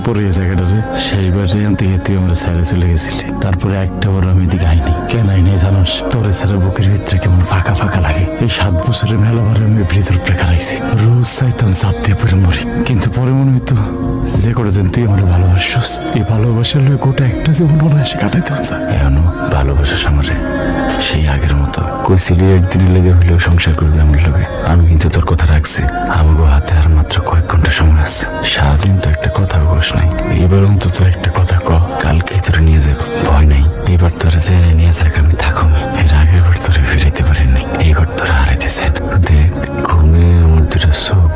পরে এই জায়গাটারে শেষবার যে আনতে গিয়ে তুই আমার ছেড়ে চলে গেছিলি, তারপরে একটা বড় আমি এদিকে আইনি। কেন আইনি জানোস? তোরে ছেড়ে বুকের ভিতরে কেমন ফাঁকা ফাঁকা লাগে। এই 7 বছরের মেলাবার আমি ভিতর প্রেকারাইছি, রোজ চাইতাম চাপ দিয়ে পরে মরি, কিন্তু পরে মনে হইতো যে করে দিন তুই আমার ভালোবাসছিস, এই ভালোবাসার লোক গোটা একটা জীবন অনায়াসে কাটাইতে হচ্ছে। এখনো ভালোবাসাস আমারে সেই আগের মতো? কইছিলি একদিনের লেগে হলেও সংসার করবি আমার লগে, আমি কিন্তু তোর কথা রাখছি। আমাকে হাতে আর মাত্র কয়েক ঘন্টা সময় আছে, সারাদিন তো একটা কথা কোস নাই। এবার অন্তত একটা কথা ক, কালকে তোরে নিয়ে যাব, ভয় নাই। এবার তোরা জেনে নিয়ে যাক আমি থাকুম, এর আগের বার তোরে ফিরাইতে পারিনি, এইবার তোরা হারাইতেছেন। দেখ ঘুমে আমার দুটা চোখ